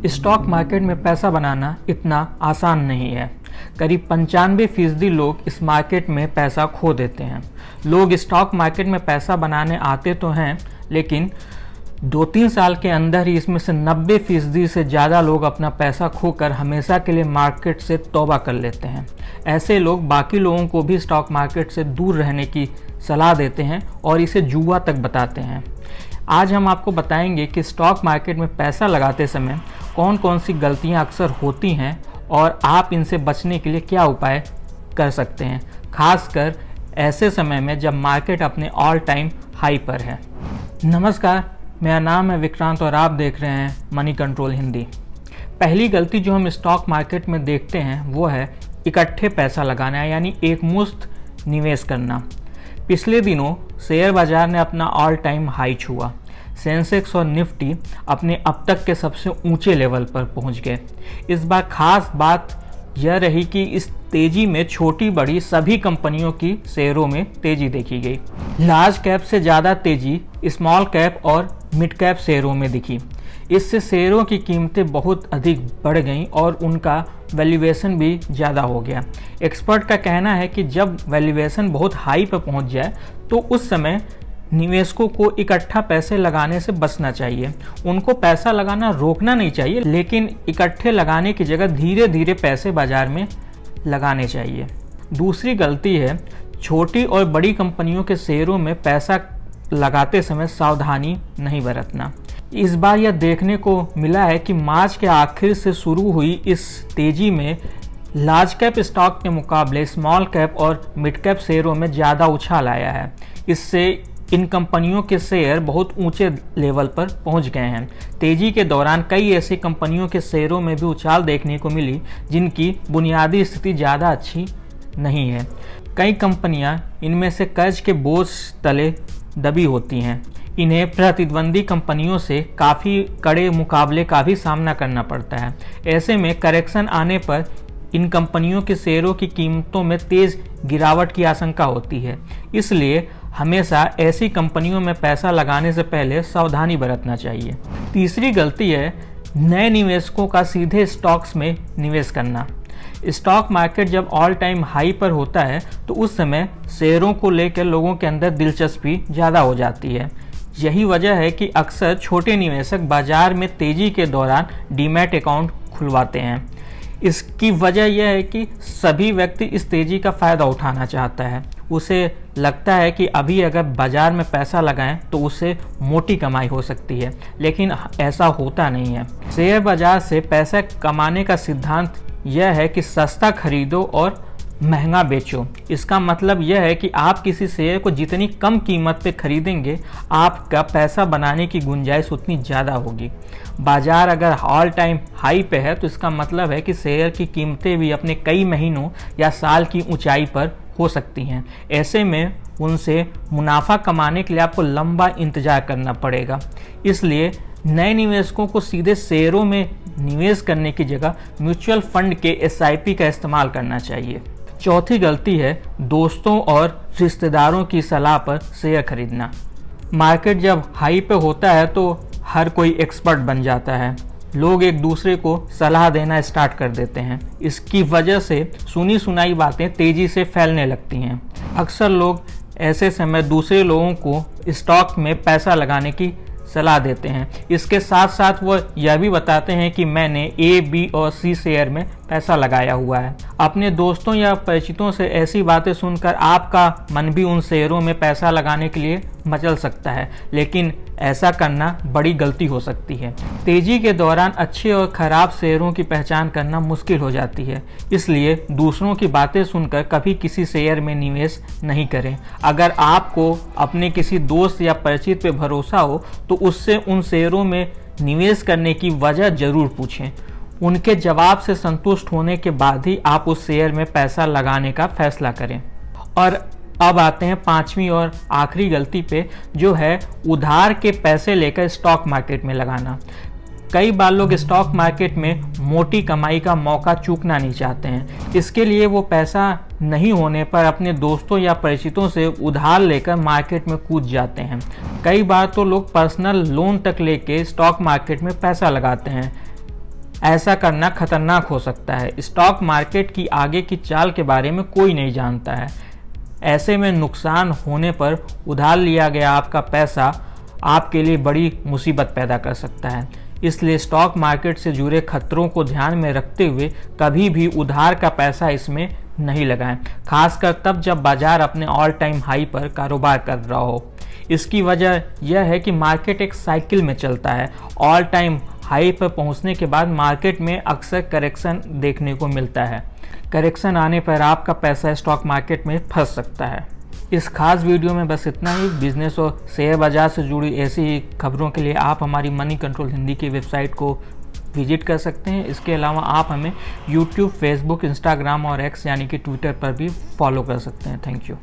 Stock market में पैसा बनाना इतना आसान नहीं है। करीब 95% लोग इस मार्केट में पैसा खो देते हैं। लोग स्टॉक मार्केट में पैसा बनाने आते तो हैं, लेकिन 2-3 साल के अंदर ही इसमें से 90% से ज़्यादा लोग अपना पैसा खोकर हमेशा के लिए मार्केट से तौबा कर लेते हैं। ऐसे लोग बाकी लोगों को भी स्टॉक मार्केट से दूर रहने की सलाह देते हैं और इसे जुआ तक बताते हैं। आज हम आपको बताएंगे कि स्टॉक मार्केट में पैसा लगाते समय कौन कौन सी गलतियां अक्सर होती हैं और आप इनसे बचने के लिए क्या उपाय कर सकते हैं, खासकर ऐसे समय में जब मार्केट अपने ऑल टाइम हाई पर है। नमस्कार, मेरा नाम है विक्रांत और आप देख रहे हैं मनी कंट्रोल हिंदी। पहली गलती जो हम स्टॉक मार्केट में देखते हैं वो है इकट्ठे पैसा लगाना, यानी एक मुश्त निवेश करना। पिछले दिनों शेयर बाजार ने अपना ऑल टाइम हाई छुआ। सेंसेक्स और निफ्टी अपने अब तक के सबसे ऊंचे लेवल पर पहुंच गए। इस बार खास बात यह रही कि इस तेजी में छोटी बड़ी सभी कंपनियों की शेयरों में तेजी देखी गई। लार्ज कैप से ज़्यादा तेजी स्मॉल कैप और मिड कैप शेयरों में दिखी। इससे शेयरों की कीमतें बहुत अधिक बढ़ गईं और उनका वैल्यूएशन भी ज़्यादा हो गया। एक्सपर्ट का कहना है कि जब वैल्यूएशन बहुत हाई पर पहुंच जाए तो उस समय निवेशकों को इकट्ठा पैसे लगाने से बचना चाहिए। उनको पैसा लगाना रोकना नहीं चाहिए, लेकिन इकट्ठे लगाने की जगह धीरे धीरे पैसे बाजार में लगाने चाहिए। दूसरी गलती है छोटी और बड़ी कंपनियों के शेयरों में पैसा लगाते समय सावधानी नहीं बरतना। इस बार यह देखने को मिला है कि मार्च के आखिर से शुरू हुई इस तेजी में लार्ज कैप स्टॉक के मुकाबले स्मॉल कैप और मिड कैप शेयरों में ज़्यादा उछाल आया है। इससे इन कंपनियों के शेयर बहुत ऊंचे लेवल पर पहुंच गए हैं। तेजी के दौरान कई ऐसी कंपनियों के शेयरों में भी उछाल देखने को मिली जिनकी बुनियादी स्थिति ज़्यादा अच्छी नहीं है। कई कंपनियां इनमें से कर्ज के बोझ तले दबी होती हैं। इन्हें प्रतिद्वंदी कंपनियों से काफ़ी कड़े मुकाबले का भी सामना करना पड़ता है। ऐसे में करेक्शन आने पर इन कंपनियों के शेयरों की कीमतों में तेज़ गिरावट की आशंका होती है। इसलिए हमेशा ऐसी कंपनियों में पैसा लगाने से पहले सावधानी बरतना चाहिए। तीसरी गलती है नए निवेशकों का सीधे स्टॉक्स में निवेश करना। स्टॉक मार्केट जब ऑल टाइम हाई पर होता है तो उस समय शेयरों को लेकर लोगों के अंदर दिलचस्पी ज़्यादा हो जाती है। यही वजह है कि अक्सर छोटे निवेशक बाजार में तेज़ी के दौरान डीमैट अकाउंट खुलवाते हैं। इसकी वजह यह है कि सभी व्यक्ति इस तेज़ी का फ़ायदा उठाना चाहता है। उसे लगता है कि अभी अगर बाज़ार में पैसा लगाएं तो उससे मोटी कमाई हो सकती है, लेकिन ऐसा होता नहीं है। शेयर बाजार से पैसा कमाने का सिद्धांत यह है कि सस्ता खरीदो और महंगा बेचो। इसका मतलब यह है कि आप किसी शेयर को जितनी कम कीमत पे खरीदेंगे, आपका पैसा बनाने की गुंजाइश उतनी ज़्यादा होगी। बाजार अगर ऑल टाइम हाई पे है तो इसका मतलब है कि शेयर की कीमतें भी अपने कई महीनों या साल की ऊंचाई पर हो सकती हैं। ऐसे में उनसे मुनाफा कमाने के लिए आपको लंबा इंतजार करना पड़ेगा। इसलिए नए निवेशकों को सीधे शेयरों में निवेश करने की जगह म्यूचुअल फंड के SIP का इस्तेमाल करना चाहिए। चौथी गलती है दोस्तों और रिश्तेदारों की सलाह पर शेयर खरीदना। मार्केट जब हाई पे होता है तो हर कोई एक्सपर्ट बन जाता है। लोग एक दूसरे को सलाह देना स्टार्ट कर देते हैं। इसकी वजह से सुनी सुनाई बातें तेज़ी से फैलने लगती हैं। अक्सर लोग ऐसे समय दूसरे लोगों को स्टॉक में पैसा लगाने की सलाह देते हैं। इसके साथ साथ वो यह भी बताते हैं कि मैंने A, B और C शेयर में पैसा लगाया हुआ है। अपने दोस्तों या परिचितों से ऐसी बातें सुनकर आपका मन भी उन शेयरों में पैसा लगाने के लिए मचल सकता है, लेकिन ऐसा करना बड़ी गलती हो सकती है। तेजी के दौरान अच्छे और ख़राब शेयरों की पहचान करना मुश्किल हो जाती है। इसलिए दूसरों की बातें सुनकर कभी किसी शेयर में निवेश नहीं करें। अगर आपको अपने किसी दोस्त या परिचित पे भरोसा हो तो उससे उन शेयरों में निवेश करने की वजह ज़रूर पूछें। उनके जवाब से संतुष्ट होने के बाद ही आप उस शेयर में पैसा लगाने का फैसला करें। और अब आते हैं पांचवी और आखिरी गलती पे, जो है उधार के पैसे लेकर स्टॉक मार्केट में लगाना। कई बार लोग स्टॉक मार्केट में मोटी कमाई का मौका चूकना नहीं चाहते हैं। इसके लिए वो पैसा नहीं होने पर अपने दोस्तों या परिचितों से उधार लेकर मार्केट में कूद जाते हैं। कई बार तो लोग पर्सनल लोन तक लेके स्टॉक मार्केट में पैसा लगाते हैं। ऐसा करना खतरनाक हो सकता है। स्टॉक मार्केट की आगे की चाल के बारे में कोई नहीं जानता है। ऐसे में नुकसान होने पर उधार लिया गया आपका पैसा आपके लिए बड़ी मुसीबत पैदा कर सकता है। इसलिए स्टॉक मार्केट से जुड़े खतरों को ध्यान में रखते हुए कभी भी उधार का पैसा इसमें नहीं लगाएं, खासकर तब जब बाजार अपने ऑल टाइम हाई पर कारोबार कर रहा हो। इसकी वजह यह है कि मार्केट एक साइकिल में चलता है। ऑल टाइम हाई पर पहुंचने के बाद मार्केट में अक्सर करेक्शन देखने को मिलता है। करेक्शन आने पर आपका पैसा स्टॉक मार्केट में फंस सकता है। इस खास वीडियो में बस इतना ही। बिजनेस और शेयर बाजार से जुड़ी ऐसी ही खबरों के लिए आप हमारी मनी कंट्रोल हिंदी की वेबसाइट को विजिट कर सकते हैं। इसके अलावा आप हमें यूट्यूब, फेसबुक, इंस्टाग्राम और एक्स यानी कि ट्विटर पर भी फॉलो कर सकते हैं। Thank you.